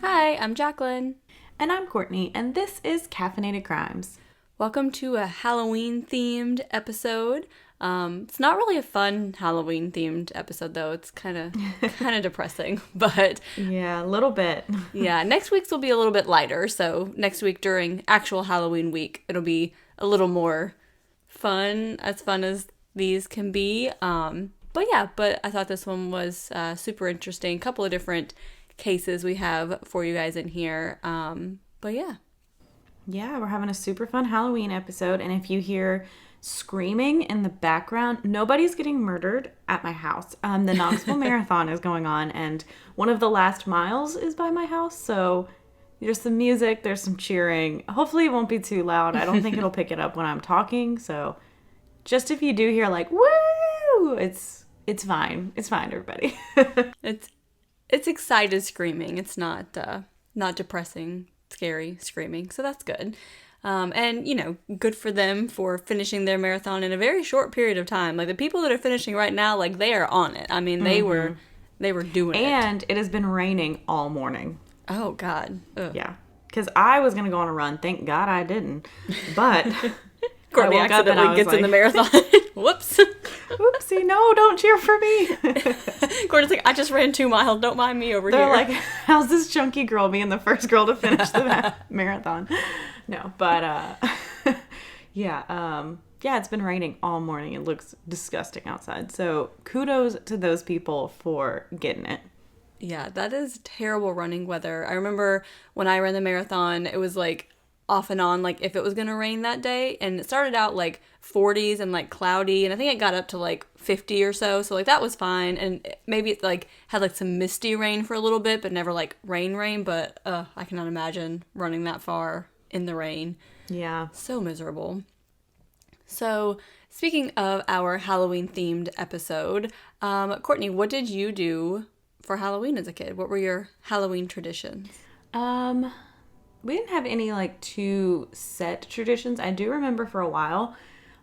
Hi, I'm Jaclyn. And I'm Courtney, and this is Caffeinated Crimes. Welcome to a Halloween-themed episode. It's not really a fun Halloween-themed episode, though. It's kind of depressing, but Yeah, a little bit. yeah, next week's will be a little bit lighter. So next week during actual Halloween week, it'll be a little more fun as these can be. But I thought this one was super interesting. A couple of different cases we have for you guys in here. Yeah, we're having a super fun Halloween episode, and if you hear screaming in the background, nobody's getting murdered at my house. The Knoxville Marathon is going on, and one of the last miles is by my house, so there's some music, there's some cheering. Hopefully it won't be too loud. I don't think it'll pick it up when I'm talking, so just if you do hear like, woo, it's fine. It's fine, everybody. It's excited screaming. It's not depressing, scary screaming. So that's good. And good for them for finishing their marathon in a very short period of time. Like the people that are finishing right now, like they are on it. I mean, they were doing it. And it has been raining all morning. Oh God. Ugh. Yeah. Because I was going to go on a run. Thank God I didn't. But Courtney accidentally gets in the marathon. Whoops. Oopsie, no, don't cheer for me. Courtney's like, I just ran 2 miles. Don't mind me over here. They're like, how's this chunky girl being the first girl to finish the marathon? No, but yeah, it's been raining all morning. It looks disgusting outside. So kudos to those people for getting it. Yeah, that is terrible running weather. I remember when I ran the marathon, it was like off and on, like if it was going to rain that day, and it started out like 40s and like cloudy, and I think it got up to like 50 or so like that was fine, and maybe it like had like some misty rain for a little bit, but never like rain, but I cannot imagine running that far in the rain. Yeah, so miserable. So speaking of our Halloween themed episode, Courtney, what did you do for Halloween as a kid? What were your Halloween traditions? We didn't have any like too set traditions. I do remember for a while,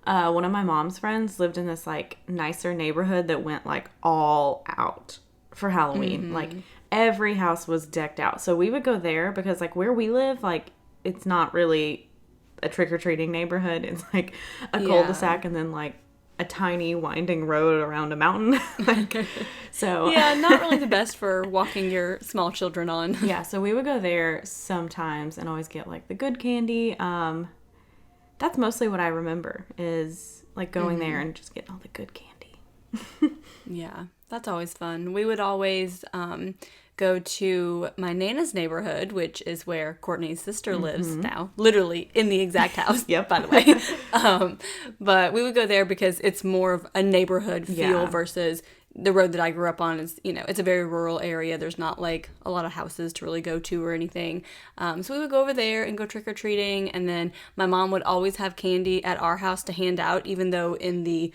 one of my mom's friends lived in this like nicer neighborhood that went like all out for Halloween. Mm-hmm. Like every house was decked out. So we would go there because like where we live, like it's not really a trick-or-treating neighborhood. It's like a cul-de-sac and then like a tiny winding road around a mountain. So yeah, not really the best for walking your small children on. Yeah, so we would go there sometimes and always get like the good candy. That's mostly what I remember is like going there and just getting all the good candy. Yeah, that's always fun. We would always go to my Nana's neighborhood, which is where Courtney's sister lives now, literally in the exact house. Yep. By the way. But we would go there because it's more of a neighborhood feel versus the road that I grew up on is, it's a very rural area. There's not like a lot of houses to really go to or anything. So we would go over there and go trick-or-treating. And then my mom would always have candy at our house to hand out, even though in the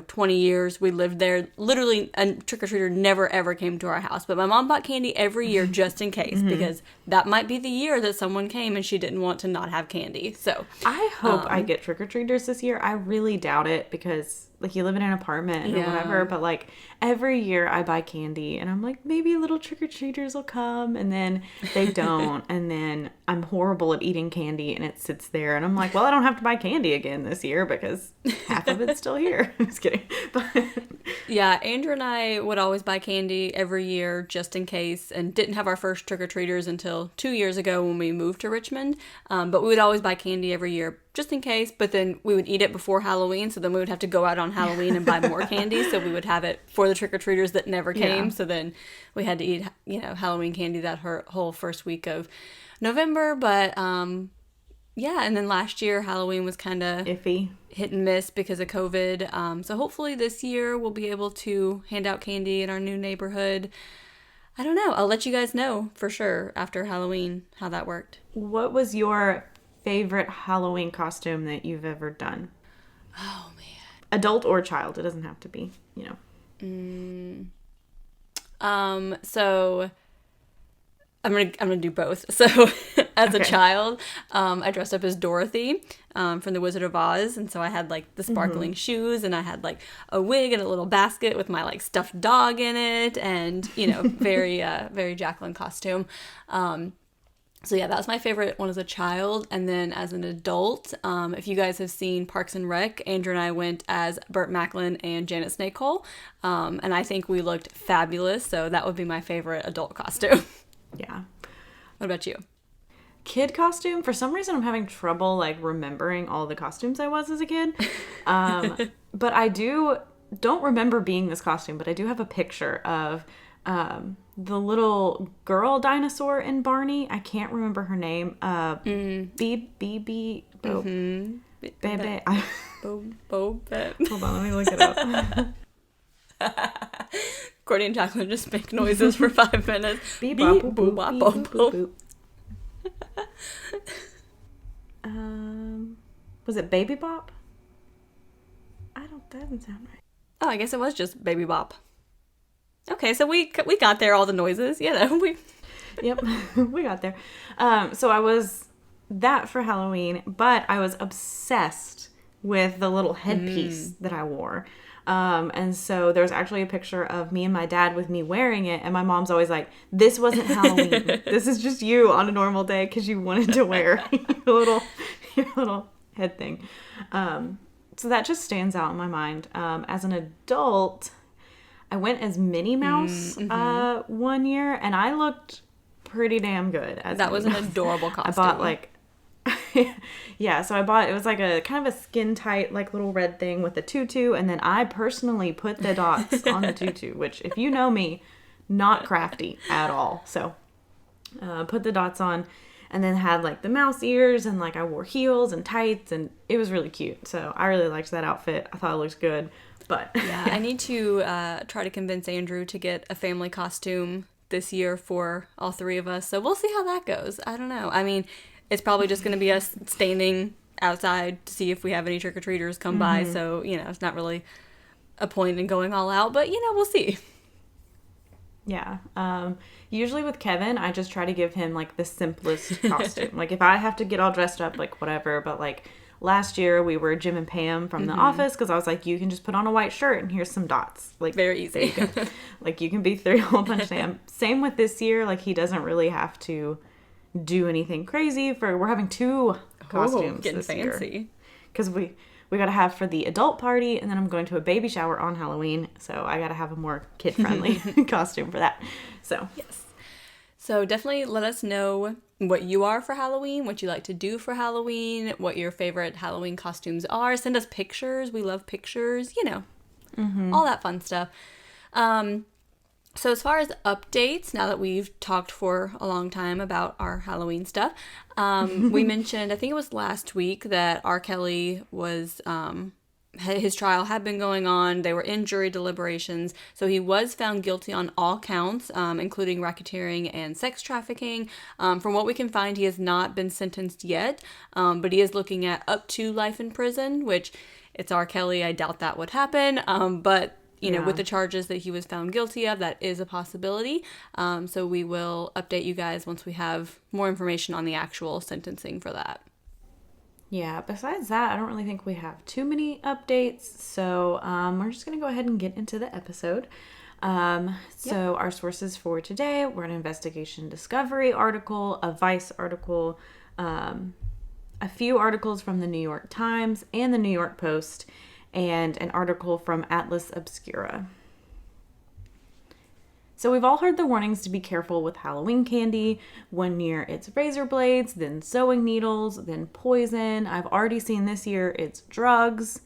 20 years we lived there, literally a trick-or-treater never ever came to our house. But my mom bought candy every year just in case, because that might be the year that someone came and she didn't want to not have candy. So I hope I get trick-or-treaters this year. I really doubt it because like you live in an apartment or whatever, but like every year I buy candy and I'm like, maybe little trick-or-treaters will come, and then they don't, and then I'm horrible at eating candy and it sits there and I'm like, well, I don't have to buy candy again this year because half of it's still here. I'm just kidding. But yeah, Andrew and I would always buy candy every year just in case, and didn't have our first trick-or-treaters until 2 years ago when we moved to Richmond. But we would always buy candy every year just in case, but then we would eat it before Halloween, so then we would have to go out on Halloween and buy more candy, so we would have it for the trick-or-treaters that never came, so then we had to eat, Halloween candy that whole first week of November, but, and then last year, Halloween was kind of iffy, hit and miss because of COVID, so hopefully this year we'll be able to hand out candy in our new neighborhood. I don't know, I'll let you guys know for sure after Halloween how that worked. What was your favorite Halloween costume that you've ever done? Oh man, adult or child, it doesn't have to be, So I'm gonna do both. So as a child. I dressed up as Dorothy from The Wizard of Oz, and so I had like the sparkling shoes, and I had like a wig and a little basket with my like stuffed dog in it, and very very Jaclyn costume. So yeah, that was my favorite one as a child. And then as an adult, if you guys have seen Parks and Rec, Andrew and I went as Burt Macklin and Janet Snakehole. And I think we looked fabulous. So that would be my favorite adult costume. Yeah. What about you? Kid costume? For some reason, I'm having trouble like remembering all the costumes I was as a kid. But I don't remember being this costume, but I do have a picture of the little girl dinosaur in Barney. I can't remember her name. Bebe. Bebe. Hold on, let me look it up. Courtney and Jaclyn just make noises for 5 minutes. Beep, bop, boop, boop, bop, beep, bop, boop, boop. Was it Baby Bop? That doesn't sound right. Oh, I guess it was just Baby Bop. Okay, so we got there, all the noises. Yep, we got there. So I was that for Halloween, but I was obsessed with the little headpiece that I wore. And so there was actually a picture of me and my dad with me wearing it, and my mom's always like, this wasn't Halloween. This is just you on a normal day because you wanted to wear your little head thing. So that just stands out in my mind. As an adult, I went as Minnie Mouse one year, and I looked pretty damn good as that Minnie was Mouse. An adorable costume. I bought like so I bought, it was like a kind of a skin tight like little red thing with a tutu, and then I personally put the dots on the tutu, which if you know me, not crafty at all. So put the dots on, and then had like the mouse ears, and like I wore heels and tights, and it was really cute. So I really liked that outfit. I thought it looked good. But yeah, I need to try to convince Andrew to get a family costume this year for all three of us. So we'll see how that goes. I don't know. I mean, it's probably just going to be us standing outside to see if we have any trick-or-treaters come by. So, it's not really a point in going all out. But, we'll see. Yeah. Usually with Kevin, I just try to give him, like, the simplest costume. Like, if I have to get all dressed up, like, whatever. But, like, last year we were Jim and Pam from The Office, because I was like, you can just put on a white shirt and here's some dots. Like, very easy. There you go. Like, you can be through a whole bunch of them. Same with this year. Like, he doesn't really have to do anything crazy. We're having 2 costumes getting this fancy. year. Because we got to have for the adult party, and then I'm going to a baby shower on Halloween, so I got to have a more kid-friendly costume for that. So yes. So definitely let us know what you are for Halloween, what you like to do for Halloween, what your favorite Halloween costumes are. Send us pictures. We love pictures, all that fun stuff. So as far as updates, now that we've talked for a long time about our Halloween stuff, we mentioned, I think it was last week, that R. Kelly was, his trial had been going on. They were in jury deliberations. So he was found guilty on all counts, including racketeering and sex trafficking. From what we can find, he has not been sentenced yet, but he is looking at up to life in prison, which it's R. Kelly. I doubt that would happen. But with the charges that he was found guilty of, that is a possibility. So we will update you guys once we have more information on the actual sentencing for that. Yeah, besides that, I don't really think we have too many updates. So we're just going to go ahead and get into the episode. So our sources for today were an Investigation Discovery article, a Vice article, a few articles from the New York Times and the New York Post, and an article from Atlas Obscura. So we've all heard the warnings to be careful with Halloween candy. One year it's razor blades, then sewing needles, then poison. I've already seen this year it's drugs.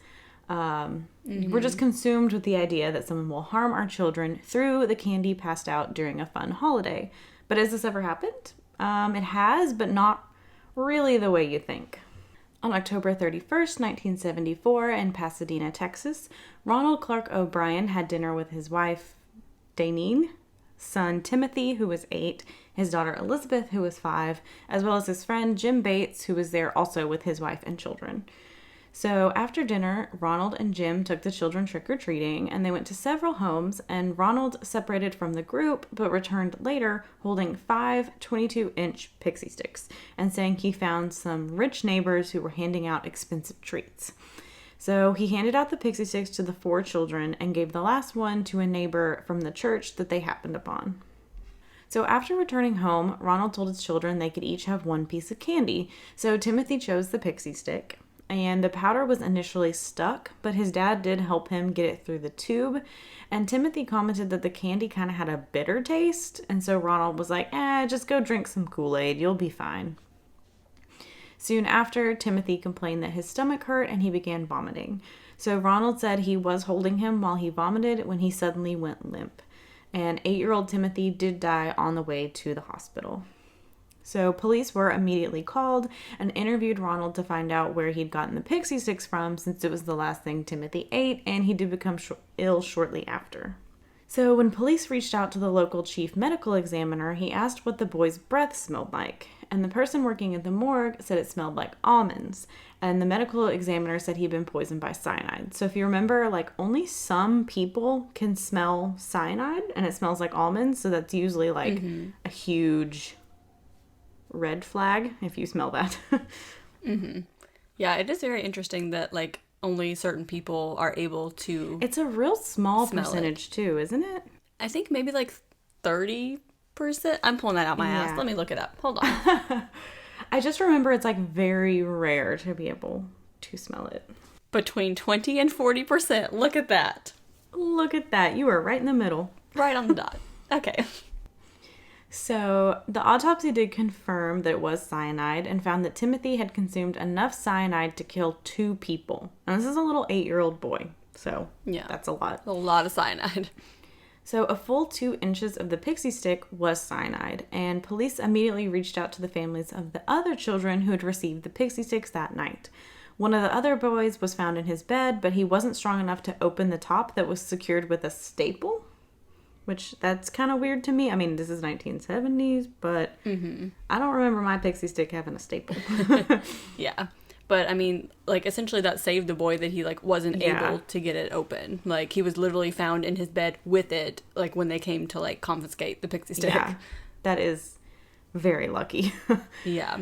We're just consumed with the idea that someone will harm our children through the candy passed out during a fun holiday. But has this ever happened? It has, but not really the way you think. On October 31st, 1974, in Pasadena, Texas, Ronald Clark O'Brien had dinner with his wife, Daneen, son Timothy, who was 8, his daughter Elizabeth, who was 5, as well as his friend Jim Bates, who was there also with his wife and children. So after dinner, Ronald and Jim took the children trick-or-treating, and they went to several homes, and Ronald separated from the group, but returned later holding 5 22-inch pixie sticks and saying he found some rich neighbors who were handing out expensive treats. So he handed out the pixie sticks to the 4 children and gave the last one to a neighbor from the church that they happened upon. So after returning home, Ronald told his children they could each have 1 piece of candy. So Timothy chose the pixie stick. And the powder was initially stuck, but his dad did help him get it through the tube. And Timothy commented that the candy kind of had a bitter taste. And so Ronald was like, just go drink some Kool-Aid. You'll be fine. Soon after, Timothy complained that his stomach hurt and he began vomiting. So Ronald said he was holding him while he vomited when he suddenly went limp. And 8-year-old Timothy did die on the way to the hospital. So police were immediately called and interviewed Ronald to find out where he'd gotten the pixie sticks from, since it was the last thing Timothy ate, and he did become ill shortly after. So when police reached out to the local chief medical examiner, he asked what the boy's breath smelled like. And the person working at the morgue said it smelled like almonds. And the medical examiner said he'd been poisoned by cyanide. So if you remember, only some people can smell cyanide, and it smells like almonds. So that's usually a huge red flag if you smell that. Yeah, it is very interesting that only certain people are able to. It's a real small percentage too, isn't it? I think maybe 30%. I'm pulling that out my ass. Let me look it up. Hold on. I just remember it's very rare to be able to smell it. Between 20 and 40%. Look at that. Look at that. You were right in the middle. Right on the dot. Okay. So the autopsy did confirm that it was cyanide and found that Timothy had consumed enough cyanide to kill 2 people. And this is a little 8-year-old boy. So yeah, that's a lot. A lot of cyanide. So a full 2 inches of the pixie stick was cyanide, and police immediately reached out to the families of the other children who had received the pixie sticks that night. One of the other boys was found in his bed, but he wasn't strong enough to open the top that was secured with a staple, which that's kind of weird to me. I mean, this is 1970s, but I don't remember my pixie stick having a staple. Yeah. But, I mean, essentially that saved the boy that he, wasn't able to get it open. He was literally found in his bed with it, when they came to, confiscate the pixie stick. Yeah, that is very lucky. Yeah.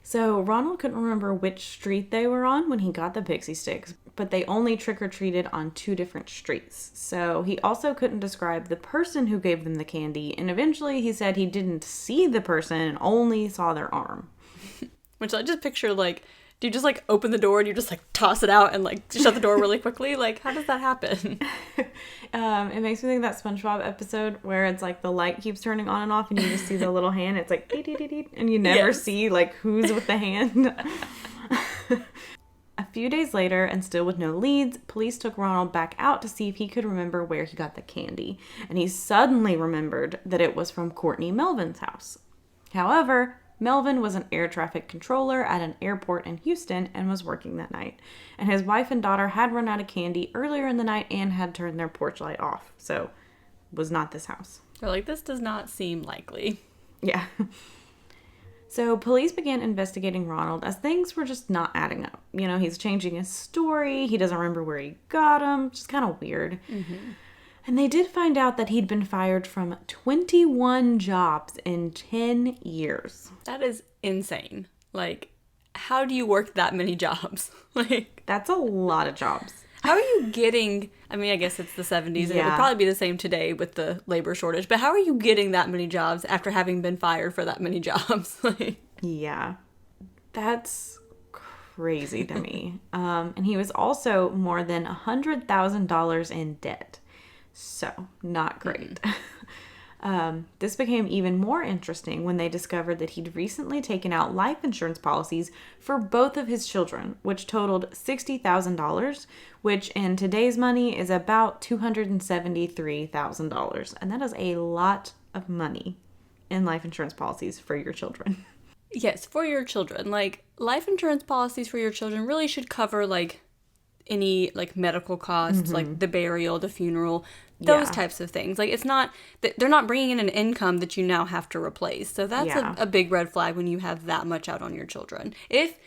So, Ronald couldn't remember which street they were on when he got the pixie sticks, but they only trick-or-treated on 2 different streets. So, he also couldn't describe the person who gave them the candy, and eventually he said he didn't see the person and only saw their arm. Which I just picture, do you just, open the door and you just, toss it out and, shut the door really quickly? How does that happen? It makes me think of that SpongeBob episode where it's, the light keeps turning on and off and you just see the little hand. It's deet, deet, deet, deet, and you never see, who's with the hand. A few days later, and still with no leads, police took Ronald back out to see if he could remember where he got the candy. And he suddenly remembered that it was from Courtney Melvin's house. However, Melvin was an air traffic controller at an airport in Houston and was working that night. And his wife and daughter had run out of candy earlier in the night and had turned their porch light off. So, was not this house. They're this does not seem likely. Yeah. So, police began investigating Ronald as things were just not adding up. He's changing his story. He doesn't remember where he got them. Just kind of weird. And they did find out that he'd been fired from 21 jobs in 10 years. That is insane. How do you work that many jobs? That's a lot of jobs. How are you getting, I mean, I guess it's the 70s, and it would probably be the same today with the labor shortage, but how are you getting that many jobs after having been fired for that many jobs? Yeah, that's crazy to me. And he was also more than $100,000 in debt. So, not great. This became even more interesting when they discovered that he'd recently taken out life insurance policies for both of his children, which totaled $60,000, which in today's money is about $273,000. And that is a lot of money in life insurance policies for your children. Yes, for your children. Life insurance policies for your children really should cover, any medical costs, the burial, the funeral, those types of things. It's not that they're not bringing in an income that you now have to replace. So that's a big red flag when you have that much out on your children. If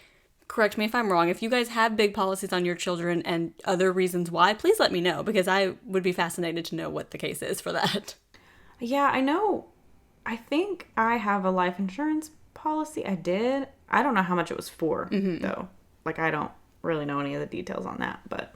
correct me if I'm wrong. If you guys have big policies on your children and other reasons why, please let me know, because I would be fascinated to know what the case is for that. Yeah, I know. I think I have a life insurance policy. I did. I don't know how much it was for, though. Like, I don't really know any of the details on that, but...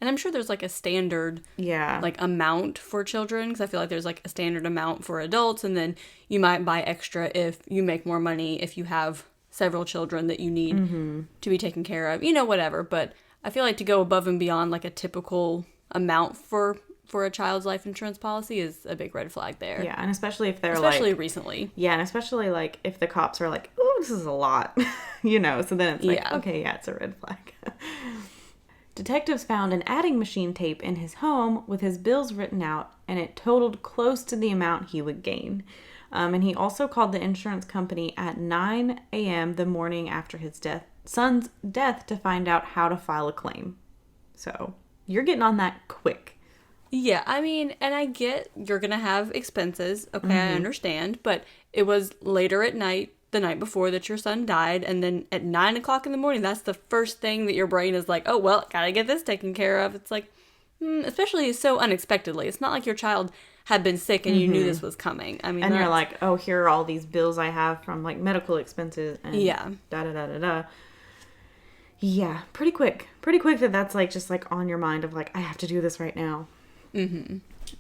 And I'm sure there's, like, a standard, like, amount for children, because I feel like there's, like, a standard amount for adults, and then you might buy extra if you make more money, if you have several children that you need to be taken care of, you know, whatever. But I feel like to go above and beyond, like, a typical amount for a child's life insurance policy is a big red flag there. Yeah, and especially if they're especially recently. Yeah, and especially, like, if the cops are like, oh, this is a lot, you know, so then it's like, okay, yeah, it's a red flag. Detectives found an adding machine tape in his home with his bills written out, and it totaled close to the amount he would gain. And he also called the insurance company at 9 a.m. the morning after his son's death to find out how to file a claim. So, you're getting on that quick. Yeah, I mean, and I get you're going to have expenses. Okay, I understand. But it was later at night, the night before, that your son died. And then at 9 o'clock in the morning, that's the first thing that your brain is like, oh, well, gotta get this taken care of. It's like, especially so unexpectedly. It's not like your child had been sick and you knew this was coming. I mean, and you're like, oh, here are all these bills I have from, like, medical expenses and da-da-da-da-da. Yeah, pretty quick. Pretty quick that's, like, just, like, on your mind of, like, I have to do this right now.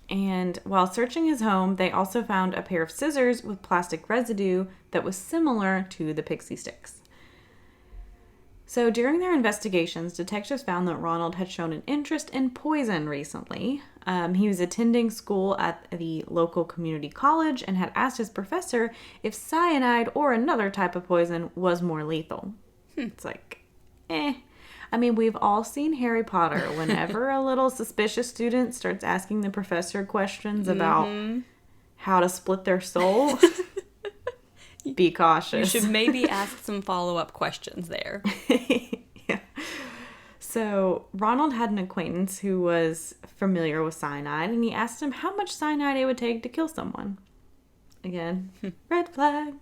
And while searching his home, they also found a pair of scissors with plastic residue that was similar to the pixie sticks. So during their investigations, detectives found that Ronald had shown an interest in poison recently. He was attending school at the local community college and had asked his professor if cyanide or another type of poison was more lethal. It's like, I mean, we've all seen Harry Potter. Whenever a little suspicious student starts asking the professor questions about how to split their soul, be cautious. You should maybe ask some follow-up questions there. Yeah. So, Ronald had an acquaintance who was familiar with cyanide, and he asked him how much cyanide it would take to kill someone. Again, red flag.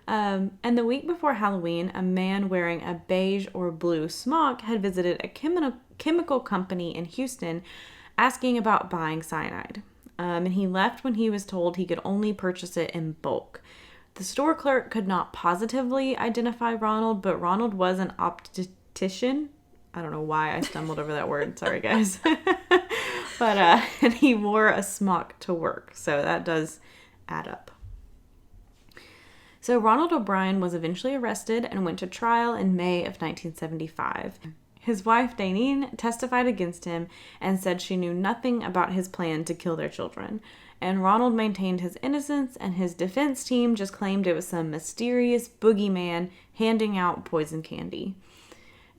And the week before Halloween, a man wearing a beige or blue smock had visited a chemical company in Houston asking about buying cyanide. And he left when he was told he could only purchase it in bulk. The store clerk could not positively identify Ronald, but Ronald was an optician. I don't know why I stumbled over that word. Sorry, guys. But and he wore a smock to work, so that does add up. So Ronald O'Brien was eventually arrested and went to trial in May of 1975. His wife, Daneen, testified against him and said she knew nothing about his plan to kill their children. And Ronald maintained his innocence, and his defense team just claimed it was some mysterious boogeyman handing out poison candy.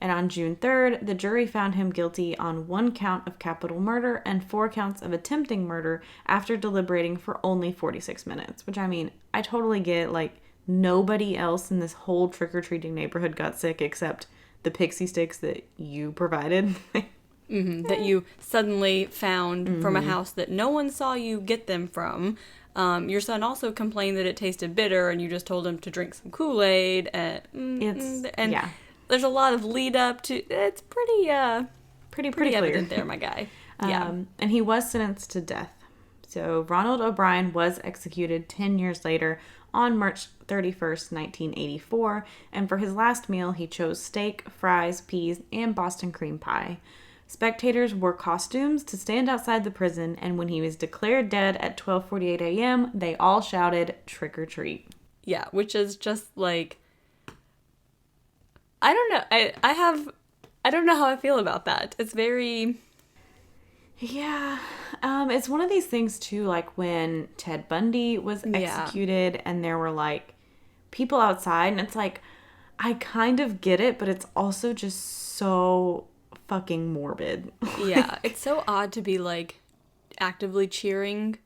And on June 3rd, the jury found him guilty on 1 count of capital murder and 4 counts of attempting murder after deliberating for only 46 minutes. Which, I mean, I totally get, like, nobody else in this whole trick-or-treating neighborhood got sick except the pixie sticks that you provided. That you suddenly found from a house that no one saw you get them from. Your son also complained that it tasted bitter, and you just told him to drink some Kool-Aid. And there's a lot of lead up to. It's pretty evident there, my guy. And he was sentenced to death. So Ronald O'Brien was executed 10 years later on March 31st, 1984, and for his last meal, he chose steak, fries, peas, and Boston cream pie. Spectators wore costumes to stand outside the prison, and when he was declared dead at 12:48 a.m., they all shouted, "Trick or treat." Yeah, which is just like, I don't know. I don't know how I feel about that. It's very... Yeah, it's one of these things too, like when Ted Bundy was executed and there were like people outside, and it's like, I kind of get it, but it's also just so fucking morbid. Yeah, it's so odd to be like actively cheering,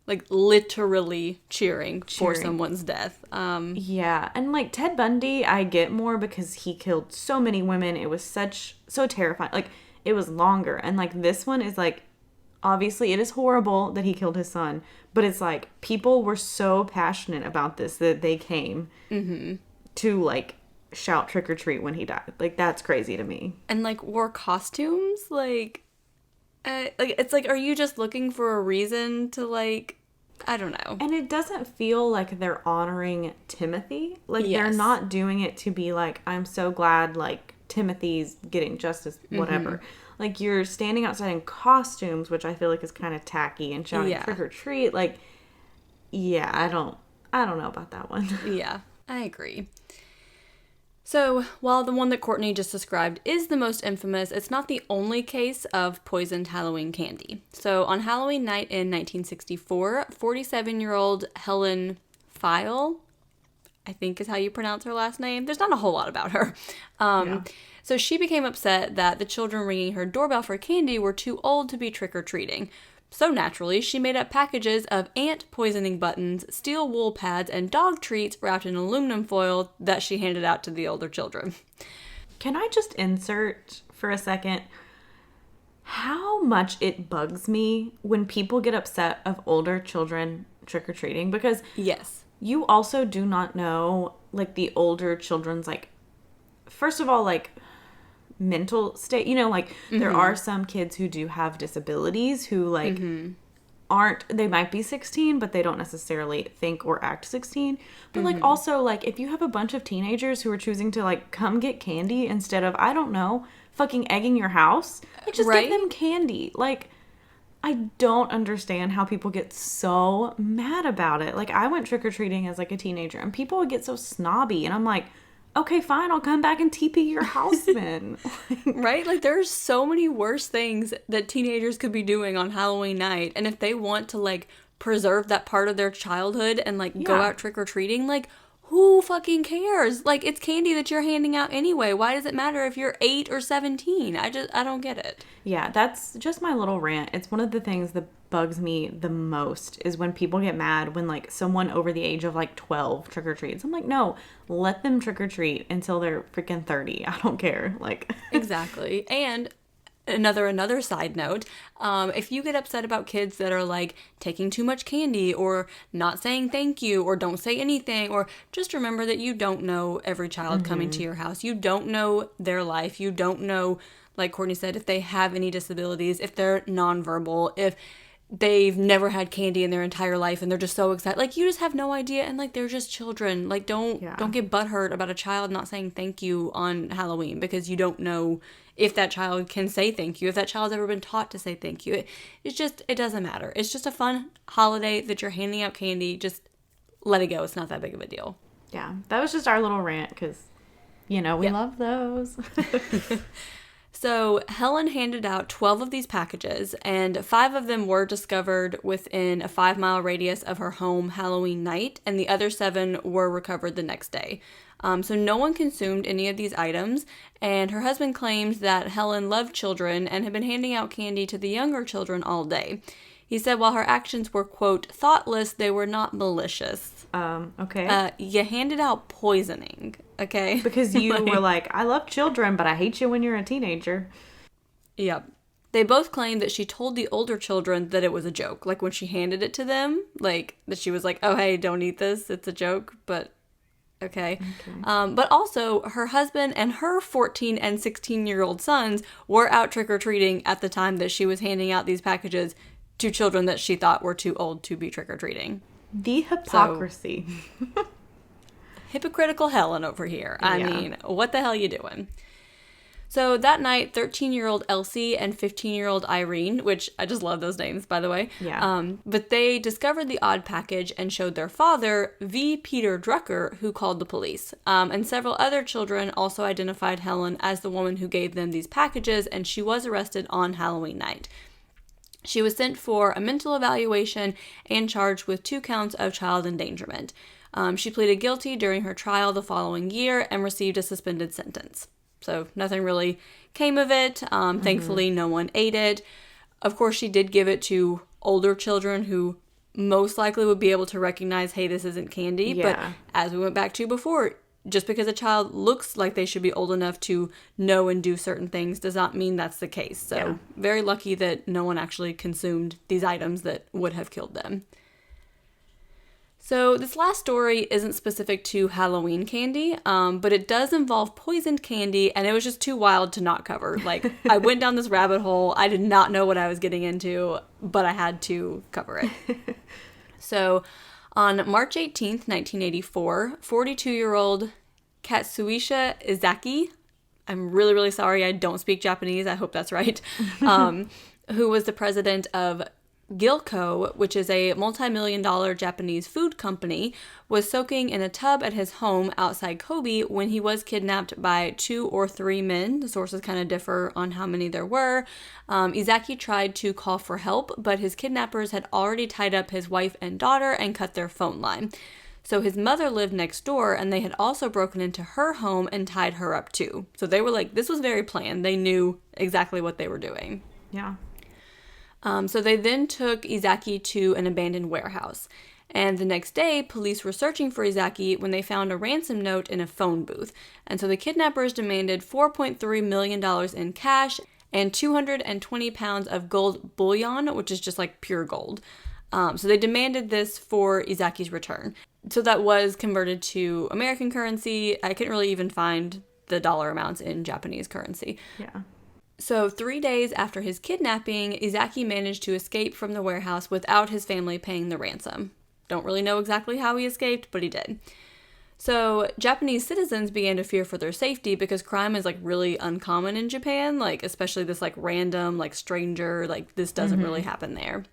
like literally cheering for someone's death. Yeah, and like Ted Bundy, I get more because he killed so many women. It was so terrifying. Like, it was longer. And, like, this one is, like, obviously it is horrible that he killed his son. But it's, like, people were so passionate about this that they came to, like, shout trick or treat when he died. Like, that's crazy to me. And, like, wore costumes? Like, it's like, are you just looking for a reason to, like, I don't know. And it doesn't feel like they're honoring Timothy. Like, they're not doing it to be like, I'm so glad, like, Timothy's getting justice, whatever. Like, you're standing outside in costumes, which I feel like is kind of tacky, and shouting trick or treat. Like, yeah, I don't know about that one. Yeah, I agree. So, while the one that Courtney just described is the most infamous, it's not the only case of poisoned Halloween candy. So, on Halloween night in 1964, 47-year-old Helen Feil, I think is how you pronounce her last name. There's not a whole lot about her. So she became upset that the children ringing her doorbell for candy were too old to be trick-or-treating. So naturally, she made up packages of ant poisoning buttons, steel wool pads, and dog treats wrapped in aluminum foil that she handed out to the older children. Can I just insert for a second how much it bugs me when people get upset of older children trick-or-treating? Because yes, you also do not know, like, the older children's, like, first of all, like, mental state. You know, like, there are some kids who do have disabilities who, like, aren't, they might be 16, but they don't necessarily think or act 16. But, like, also, like, if you have a bunch of teenagers who are choosing to, like, come get candy instead of, I don't know, fucking egging your house, like, just give them candy. Like, I don't understand how people get so mad about it. Like, I went trick-or-treating as, like, a teenager, and people would get so snobby, and I'm like, okay, fine, I'll come back and TP your house then. Right? Like, there's so many worse things that teenagers could be doing on Halloween night, and if they want to, like, preserve that part of their childhood and, like, go out trick-or-treating, like, who fucking cares? Like, it's candy that you're handing out anyway. Why does it matter if you're 8 or 17? I don't get it. Yeah, that's just my little rant. It's one of the things that bugs me the most is when people get mad when, like, someone over the age of, like, 12 trick-or-treats. I'm like, no, let them trick-or-treat until they're freaking 30. I don't care. Like, exactly. And another side note, if you get upset about kids that are, like, taking too much candy or not saying thank you or don't say anything, or just remember that you don't know every child coming to your house. You don't know their life. You don't know, like Courtney said, if they have any disabilities, if they're nonverbal, if they've never had candy in their entire life and they're just so excited. Like, you just have no idea, and, like, they're just children. Like, don't get butthurt about a child not saying thank you on Halloween because you don't know if that child can say thank you, if that child's ever been taught to say thank you. It doesn't matter. It's just a fun holiday that you're handing out candy. Just let it go. It's not that big of a deal. Yeah, that was just our little rant because, you know, we love those. So Helen handed out 12 of these packages, and 5 of them were discovered within a 5-mile radius of her home Halloween night, and the other 7 were recovered the next day. So no one consumed any of these items, and her husband claimed that Helen loved children and had been handing out candy to the younger children all day. He said while her actions were, quote, thoughtless, they were not malicious. Okay. You handed out poisoning, okay? Because you were like, I love children, but I hate you when you're a teenager. Yep. They both claimed that she told the older children that it was a joke. Like, when she handed it to them, like, that she was like, oh, hey, don't eat this. It's a joke, but okay. But also, her husband and her 14 and 16-year-old sons were out trick-or-treating at the time that she was handing out these packages to children that she thought were too old to be trick-or-treating. The hypocrisy. So, hypocritical Helen over here. I mean, what the hell you doing? So that night, 13-year-old Elsie and 15-year-old Irene, which I just love those names, by the way. Yeah. But they discovered the odd package and showed their father, V. Peter Drucker, who called the police. And several other children also identified Helen as the woman who gave them these packages, and she was arrested on Halloween night. She was sent for a mental evaluation and charged with 2 counts of child endangerment. She pleaded guilty during her trial the following year and received a suspended sentence. So nothing really came of it. Thankfully, no one ate it. Of course, she did give it to older children who most likely would be able to recognize, hey, this isn't candy. Yeah. But as we went back to before, just because a child looks like they should be old enough to know and do certain things does not mean that's the case. So very lucky that no one actually consumed these items that would have killed them. So this last story isn't specific to Halloween candy, but it does involve poisoned candy, and it was just too wild to not cover. Like, I went down this rabbit hole. I did not know what I was getting into, but I had to cover it. So on March 18th, 1984, 42-year-old Katsuhisa Izaki, I'm really, really sorry, I don't speak Japanese, I hope that's right, who was the president of Gilco, which is a multi-million-dollar Japanese food company, was soaking in a tub at his home outside Kobe when he was kidnapped by 2 or 3 men. The sources kind of differ on how many there were. Izaki tried to call for help, but his kidnappers had already tied up his wife and daughter and cut their phone line. So his mother lived next door, and they had also broken into her home and tied her up too. So they were like, this was very planned. They knew exactly what they were doing. Yeah. So they then took Izaki to an abandoned warehouse. And the next day, police were searching for Izaki when they found a ransom note in a phone booth. And so the kidnappers demanded $4.3 million in cash and 220 pounds of gold bullion, which is just like pure gold. So they demanded this for Izaki's return. So that was converted to American currency. I couldn't really even find the dollar amounts in Japanese currency. Yeah. So 3 days after his kidnapping, Izaki managed to escape from the warehouse without his family paying the ransom. Don't really know exactly how he escaped, but he did. So Japanese citizens began to fear for their safety because crime is like really uncommon in Japan, like especially this like random, like stranger, like this doesn't really happen there.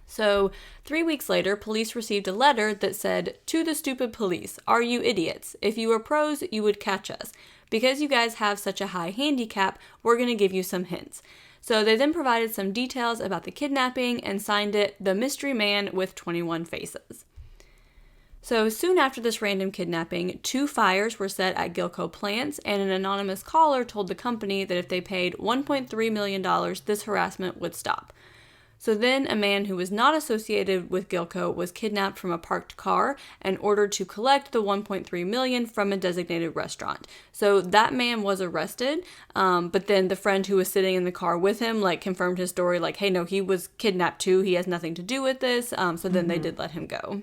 So 3 weeks later, police received a letter that said, "To the stupid police, are you idiots? If you were pros, you would catch us. Because you guys have such a high handicap, we're going to give you some hints." So they then provided some details about the kidnapping and signed it, "The Mystery Man with 21 Faces." So soon after this random kidnapping, 2 fires were set at Gilco plants, and an anonymous caller told the company that if they paid $1.3 million, this harassment would stop. So then a man who was not associated with Gilco was kidnapped from a parked car and ordered to collect the $1.3 million from a designated restaurant. So that man was arrested, but then the friend who was sitting in the car with him like confirmed his story, like, hey, no, he was kidnapped too. He has nothing to do with this. So then they did let him go.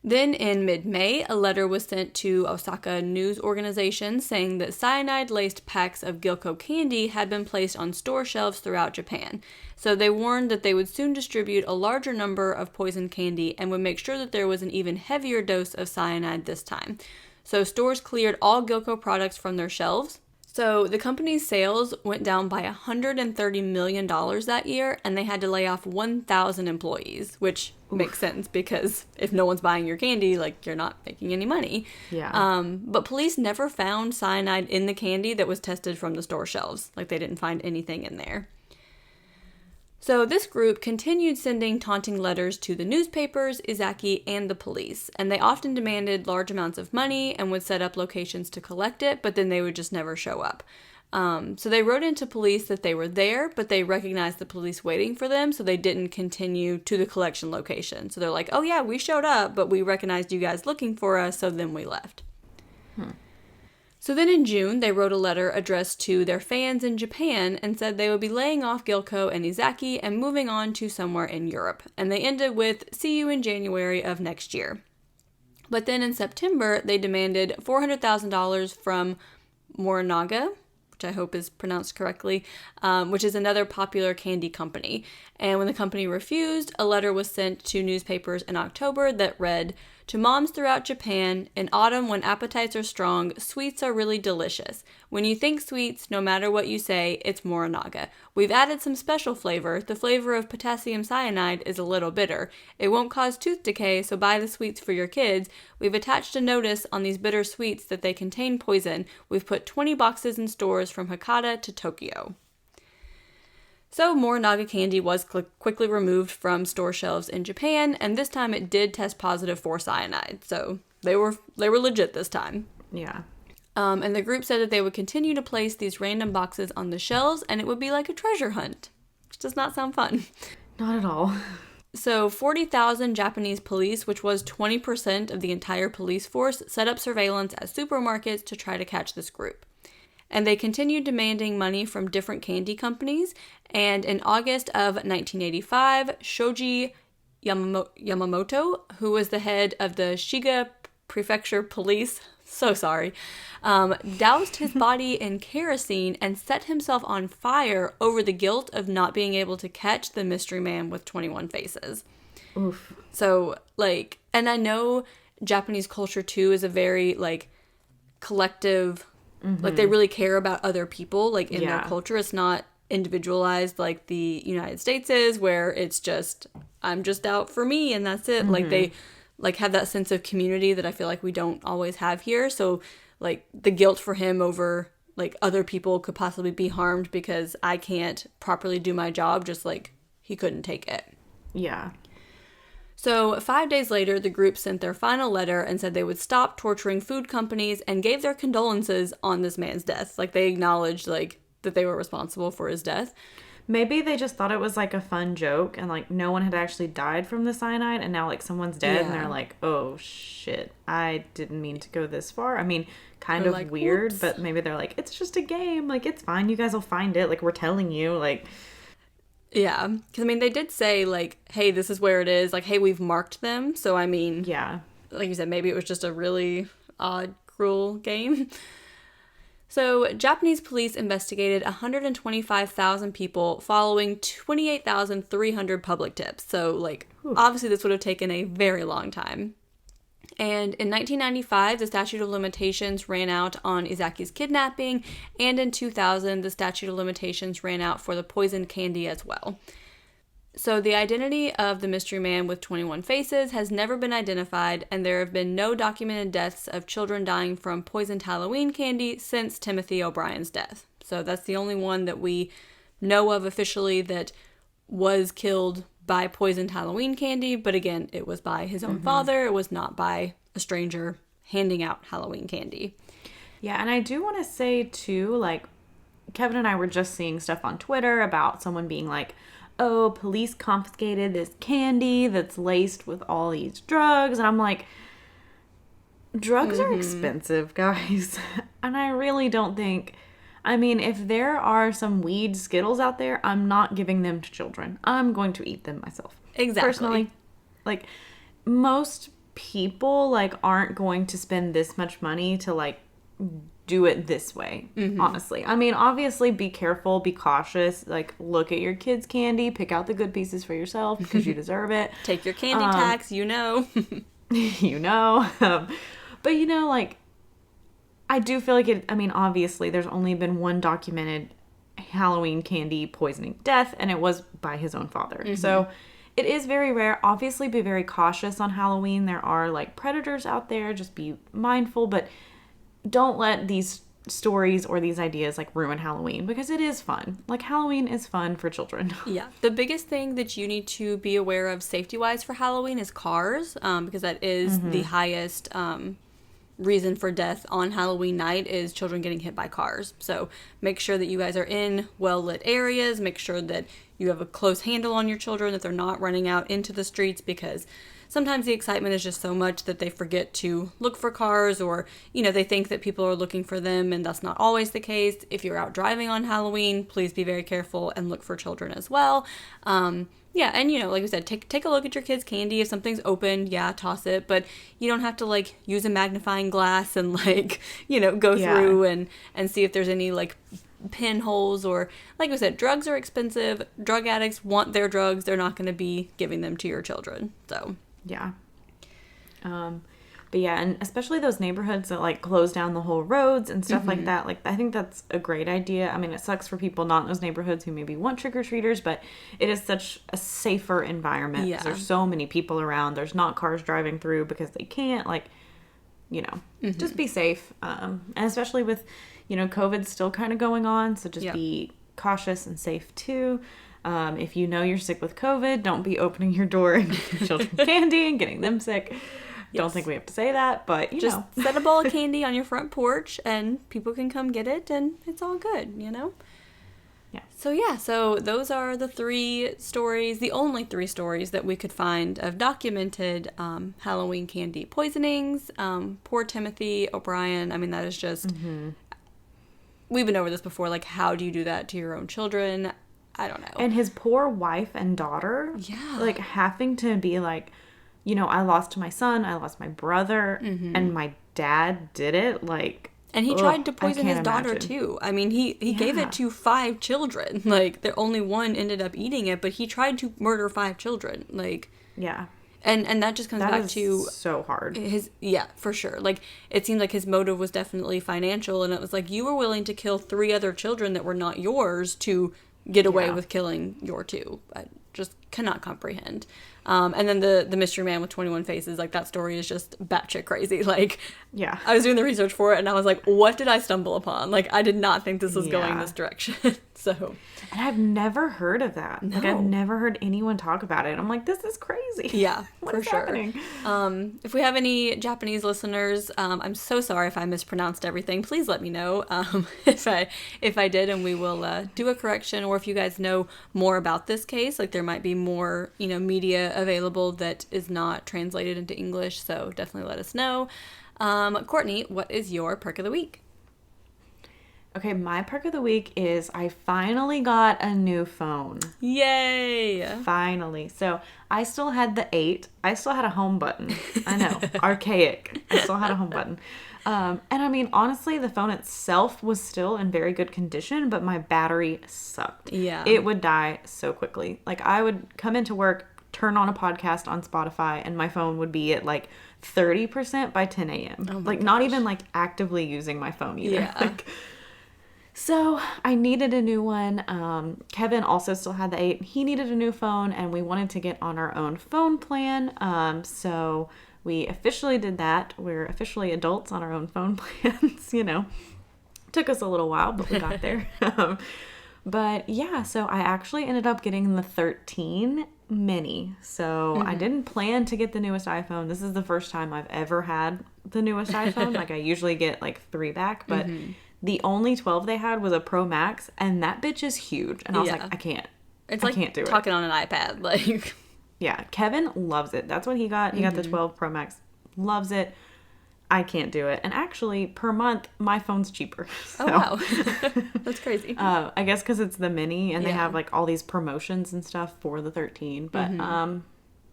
Then in mid-May, a letter was sent to Osaka news organizations saying that cyanide-laced packs of Gilco candy had been placed on store shelves throughout Japan. So they warned that they would soon distribute a larger number of poison candy and would make sure that there was an even heavier dose of cyanide this time. So stores cleared all Gilco products from their shelves. So the company's sales went down by $130 million that year, and they had to lay off 1,000 employees, which makes sense because if no one's buying your candy, like, you're not making any money. Yeah. But police never found cyanide in the candy that was tested from the store shelves. Like, they didn't find anything in there. So this group continued sending taunting letters to the newspapers, Izaki, and the police, and they often demanded large amounts of money and would set up locations to collect it, but then they would just never show up. So they wrote into police that they were there, but they recognized the police waiting for them, so they didn't continue to the collection location. So they're like, oh yeah, we showed up, but we recognized you guys looking for us, so then we left. So then in June, they wrote a letter addressed to their fans in Japan and said they would be laying off Gilco and Izaki and moving on to somewhere in Europe. And they ended with, "See you in January of next year." But then in September, they demanded $400,000 from Morinaga, which I hope is pronounced correctly, which is another popular candy company. And when the company refused, a letter was sent to newspapers in October that read, "To moms throughout Japan, in autumn when appetites are strong, sweets are really delicious. When you think sweets, no matter what you say, it's Morinaga. We've added some special flavor. The flavor of potassium cyanide is a little bitter. It won't cause tooth decay, so buy the sweets for your kids. We've attached a notice on these bitter sweets that they contain poison. We've put 20 boxes in stores from Hakata to Tokyo." So Morinaga candy was quickly removed from store shelves in Japan, and this time it did test positive for cyanide. So they were legit this time. Yeah. And the group said that they would continue to place these random boxes on the shelves, and it would be like a treasure hunt, which does not sound fun. Not at all. So 40,000 Japanese police, which was 20% of the entire police force, set up surveillance at supermarkets to try to catch this group. And they continued demanding money from different candy companies. And in August of 1985, Shoji Yamamoto, who was the head of the Shiga Prefecture Police, so sorry, doused his body in kerosene and set himself on fire over the guilt of not being able to catch the mystery man with 21 faces. Oof. So, like, and I know Japanese culture, too, is a very, like, collective, like, they really care about other people, like, in their culture. It's not individualized like the United States is, where it's just, I'm just out for me and that's it. Like, they, like, have that sense of community that I feel like we don't always have here. So, like, the guilt for him over, like, other people could possibly be harmed because I can't properly do my job, just, like, he couldn't take it. Yeah. So 5 days later, the group sent their final letter and said they would stop torturing food companies and gave their condolences on this man's death. Like, they acknowledged, like, that they were responsible for his death. Maybe they just thought it was, like, a fun joke and, like, no one had actually died from the cyanide and now, like, someone's dead and they're like, oh, shit, I didn't mean to go this far. I mean, kind of like, weird, whoops. But maybe they're like, it's just a game. Like, it's fine. You guys will find it. Like, we're telling you, like... Yeah, because, I mean, they did say, like, hey, this is where it is. Like, hey, we've marked them. So, I mean, yeah, like you said, maybe it was just a really odd, cruel game. So, Japanese police investigated 125,000 people following 28,300 public tips. So, like, obviously this would have taken a very long time. And in 1995, the statute of limitations ran out on Izaki's kidnapping, and in 2000, the statute of limitations ran out for the poisoned candy as well. So the identity of the mystery man with 21 faces has never been identified, and there have been no documented deaths of children dying from poisoned Halloween candy since Timothy O'Brien's death. So that's the only one that we know of officially that was killed by poisoned Halloween candy, but again, it was by his own father. It was not by a stranger handing out Halloween candy. Yeah, and I do want to say, too, like, Kevin and I were just seeing stuff on Twitter about someone being like, oh, police confiscated this candy that's laced with all these drugs, and I'm like, drugs are expensive, guys, and I really don't think... I mean, if there are some weed Skittles out there, I'm not giving them to children. I'm going to eat them myself. Exactly. Personally, like, most people, like, aren't going to spend this much money to, like, do it this way, honestly. I mean, obviously, be careful, be cautious. Like, look at your kids' candy, pick out the good pieces for yourself because you deserve it. Take your candy tax, you know. You know. But, you know, like, I do feel like it, I mean, obviously, there's only been one documented Halloween candy poisoning death, and it was by his own father. So it is very rare. Obviously, be very cautious on Halloween. There are, like, predators out there. Just be mindful, but don't let these stories or these ideas, like, ruin Halloween, because it is fun. Like, Halloween is fun for children. Yeah. The biggest thing that you need to be aware of safety-wise for Halloween is cars, because that is the highest... reason for death on Halloween night is children getting hit by cars. So make sure that you guys are in well-lit areas. Make sure that you have a close handle on your children, that they're not running out into the streets, because sometimes the excitement is just so much that they forget to look for cars, or, you know, they think that people are looking for them, and that's not always the case. If you're out driving on Halloween, please be very careful and look for children as well. Yeah, and, you know, like we said, take a look at your kids' candy. If something's open, yeah, toss it. But you don't have to, like, use a magnifying glass and, like, you know, go through and see if there's any, like, pinholes. Or, like we said, drugs are expensive. Drug addicts want their drugs. They're not going to be giving them to your children. So, yeah. But yeah, and especially those neighborhoods that, like, close down the whole roads and stuff like that. Like, I think that's a great idea. I mean, it sucks for people not in those neighborhoods who maybe want trick-or-treaters, but it is such a safer environment. Yeah. There's so many people around. There's not cars driving through because they can't. Like, you know, just be safe. And especially with, you know, COVID still kind of going on. So just be cautious and safe, too. If you know you're sick with COVID, don't be opening your door and giving children candy and getting them sick. Don't think we have to say that, but you just know. Set a bowl of candy on your front porch and people can come get it and it's all good, you know? Yeah. So those are the three stories, the only three stories that we could find of documented Halloween candy poisonings. Poor Timothy O'Brien. I mean, that is just, we've been over this before, like, how do you do that to your own children? I don't know. And his poor wife and daughter, like having to be like, you know, I lost my son, I lost my brother, and my dad did it. Like, and he tried to poison his daughter too. I mean, he gave it to 5 children. Like, the only one ended up eating it, but he tried to murder 5 children. Like, yeah. And that just comes back to so hard. For sure. Like, it seemed like his motive was definitely financial, and it was like, you were willing to kill 3 other children that were not yours to get away with killing your 2. I just cannot comprehend. And then the mystery man with 21 faces, like, that story is just batshit crazy. Like, yeah, I was doing the research for it, and I was like, what did I stumble upon? Like, I did not think this was going this direction. So, and I've never heard of that. No. Like, I've never heard anyone talk about it. I'm like, this is crazy. Yeah, what for is sure. happening? If we have any Japanese listeners, I'm so sorry if I mispronounced everything. Please let me know if I did, and we will do a correction. Or if you guys know more about this case, like, there might be more, you know, media available that is not translated into English. So definitely let us know. Courtney, what is your perk of the week? Okay, my perk of the week is I finally got a new phone. Yay! Finally. So I still had the 8. I still had a home button. I know, archaic. I still had a home button. And I mean, honestly, the phone itself was still in very good condition, but my battery sucked. Yeah. It would die so quickly. Like, I would come into work, turn on a podcast on Spotify, and my phone would be at like 30% by 10 a.m. Oh like, gosh. not even like actively using my phone either. Yeah. Like, so I needed a new one. Kevin also still had the 8. He needed a new phone, and we wanted to get on our own phone plan. So we officially did that. We're officially adults on our own phone plans, you know. Took us a little while, but we got there. But yeah, so I actually ended up getting the 13 mini. So I didn't plan to get the newest iPhone. This is the first time I've ever had the newest iPhone. Like, I usually get like 3 back, but the only 12 they had was a Pro Max, and that bitch is huge. And I was like, I can't. It's I like can't do talking on an iPad. Like, yeah, Kevin loves it. That's what he got. He got the 12 Pro Max. Loves it. I can't do it. And actually, per month, my phone's cheaper. So, oh wow, that's crazy. I guess because it's the mini, and they have like all these promotions and stuff for the 13.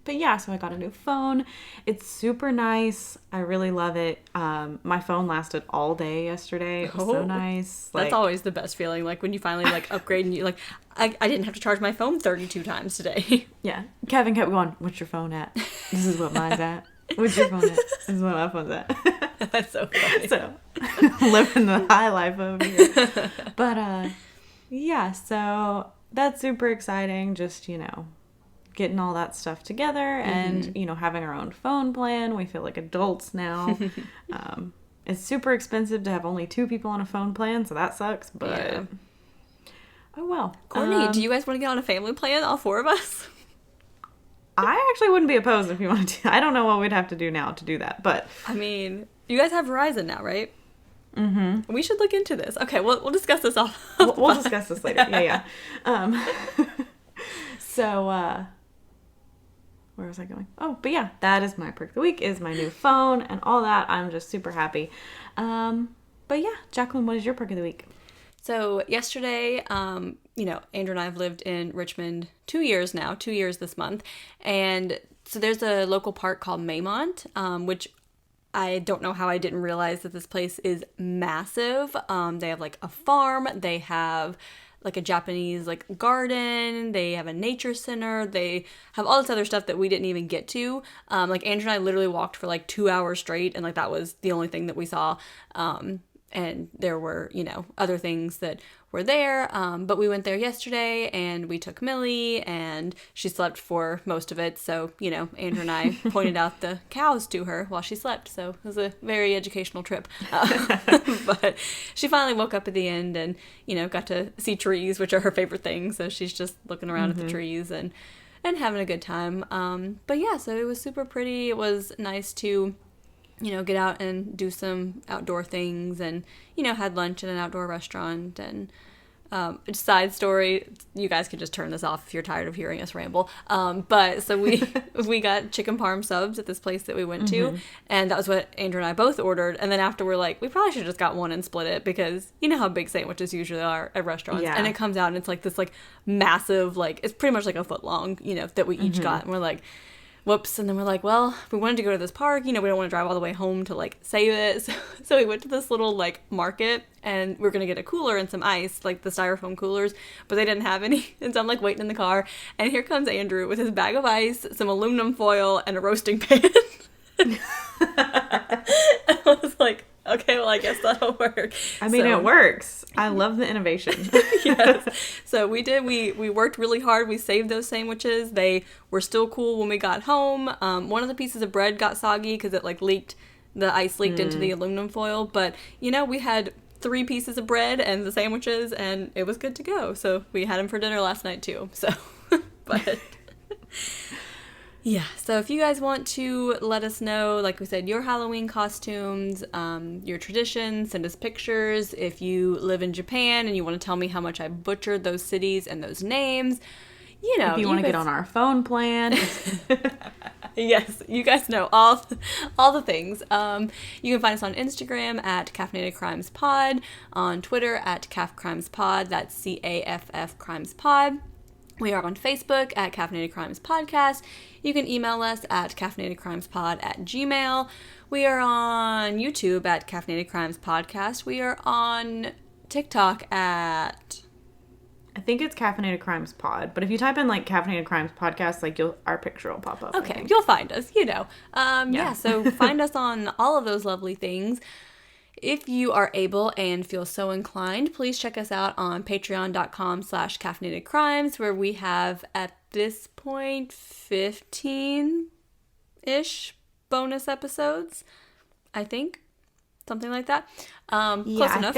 But yeah, so I got a new phone. It's super nice. I really love it. My phone lasted all day yesterday. It was so nice. That's always the best feeling. Like, when you finally like upgrade and you like, I didn't have to charge my phone 32 times today. Yeah. Kevin kept going, "What's your phone at? This is what mine's at. What's your phone at? This is what my phone's at." That's so funny. So, living the high life over here. But, yeah, so that's super exciting. Just, you know, getting all that stuff together and, you know, having our own phone plan. We feel like adults now. It's super expensive to have only 2 people on a phone plan, so that sucks, but oh well. Courtney, do you guys want to get on a family plan, all 4 of us? I actually wouldn't be opposed if you wanted to. I don't know what we'd have to do now to do that, but I mean, you guys have Verizon now, right? Mm-hmm. We should look into this. Okay, we'll discuss this off. We'll discuss this later. Yeah. So, where was I going? Oh, but yeah, that is my perk of the week, is my new phone and all that. I'm just super happy. But yeah, Jaclyn, what is your perk of the week? So yesterday, you know, Andrew and I have lived in Richmond 2 years now, 2 years this month. And so there's a local park called Maymont, which I don't know how I didn't realize that this place is massive. They have like a farm, they have like a Japanese like garden, they have a nature center, they have all this other stuff that we didn't even get to. Like, Andrew and I literally walked for like 2 hours straight, and like that was the only thing that we saw. And there were, you know, other things that were there. But we went there yesterday, and we took Millie, and she slept for most of it. So, you know, Andrew and I pointed out the cows to her while she slept. So it was a very educational trip. But she finally woke up at the end and, you know, got to see trees, which are her favorite things. So she's just looking around at the trees and having a good time. But yeah, so it was super pretty. It was nice to, you know, get out and do some outdoor things, and, you know, had lunch at an outdoor restaurant, and Side story, you guys can just turn this off if you're tired of hearing us ramble. But so we got chicken parm subs at this place that we went to, and that was what Andrew and I both ordered. And then after we're like, we probably should have just got one and split it, because you know how big sandwiches usually are at restaurants. Yeah. And it comes out and it's like this like massive, like it's pretty much like a foot long, you know, that we each got. And we're like, whoops. And then we're like, well, we wanted to go to this park, you know, we don't want to drive all the way home to like save it. So we went to this little like market, and we are going to get a cooler and some ice, like the styrofoam coolers, but they didn't have any. And so I'm like waiting in the car, and here comes Andrew with his bag of ice, some aluminum foil, and a roasting pan. I was like, okay, well, I guess that'll work. I mean, it works. I love the innovation. Yes. So we did. We worked really hard. We saved those sandwiches. They were still cool when we got home. One of the pieces of bread got soggy because it like leaked. The ice leaked into the aluminum foil. But, you know, we had 3 pieces of bread and the sandwiches, and it was good to go. So we had them for dinner last night, too. So, but... Yeah, so if you guys want to let us know, like we said, your Halloween costumes, your traditions, send us pictures. If you live in Japan and you want to tell me how much I butchered those cities and those names, you know. If you want to get on our phone plan. Yes, you guys know all the things. You can find us on Instagram at Caffeinated Crimes Pod, on Twitter at Caff Crimes Pod, that's CAFF Crimes Pod. We are on Facebook at Caffeinated Crimes Podcast. You can email us at caffeinatedcrimespod@gmail.com. We are on YouTube at Caffeinated Crimes Podcast. We are on TikTok at... I think it's Caffeinated Crimes Pod, but if you type in like Caffeinated Crimes Podcast, like our picture will pop up. Okay, you'll find us, you know. Yeah, so find us on all of those lovely things. If you are able and feel so inclined, please check us out on patreon.com/caffeinatedcrimes, where we have, at this point, 15-ish bonus episodes, I think. Something like that. Close enough.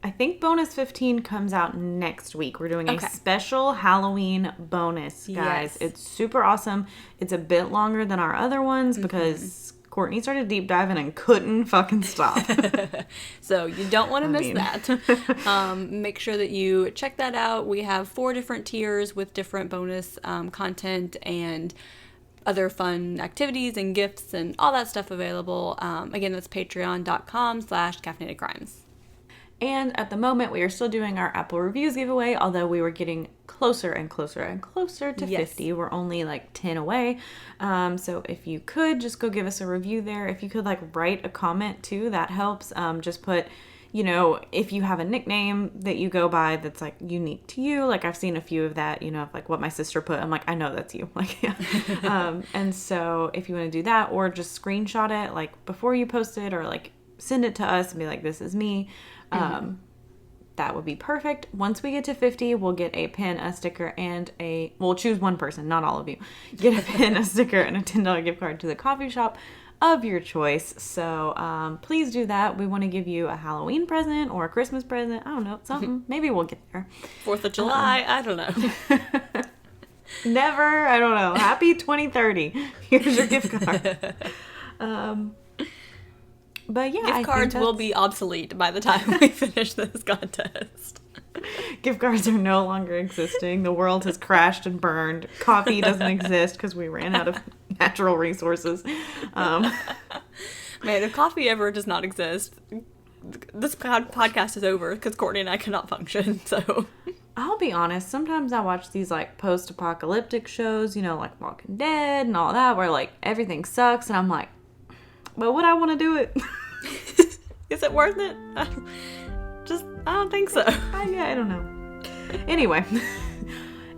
I think bonus 15 comes out next week. We're doing a special Halloween bonus, guys. Yes. It's super awesome. It's a bit longer than our other ones because... Courtney started deep diving and couldn't fucking stop. So you don't want to miss that. Make sure that you check that out. We have 4 different tiers with different bonus content and other fun activities and gifts and all that stuff available. Again, that's patreon.com/caffeinatedcrimes. And at the moment, we are still doing our Apple Reviews giveaway, although we were getting closer and closer and closer to 50. We're only like 10 away. So if you could, just go give us a review there. If you could like write a comment too, that helps. Just put, you know, if you have a nickname that you go by that's like unique to you. Like I've seen a few of that, you know, like what my sister put. I'm like, I know that's you. Like, yeah. And so if you want to do that, or just screenshot it like before you post it, or like send it to us and be like, this is me. That would be perfect. Once we get to 50, we'll get a pin, a sticker, and we'll choose one person, not all of you. Get a pin, a sticker, and a $10 gift card to the coffee shop of your choice. So please do that. We want to give you a Halloween present or a Christmas present. I don't know, something. Maybe we'll get there. 4th of July, I don't know. Never, I don't know. Happy 2030. Here's your gift card. But yeah, gift cards will be obsolete by the time we finish this contest. Gift cards are no longer existing. The world has crashed and burned. Coffee doesn't exist because we ran out of natural resources. Man, if coffee ever does not exist, this podcast is over because Courtney and I cannot function. So I'll be honest. Sometimes I watch these like post-apocalyptic shows, you know, like Walking Dead and all that, where like everything sucks, and I'm like, but would I want to do it? Is it worth it? I don't think so. I don't know. Anyway,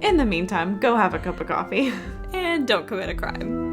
in the meantime, go have a cup of coffee. And don't commit a crime.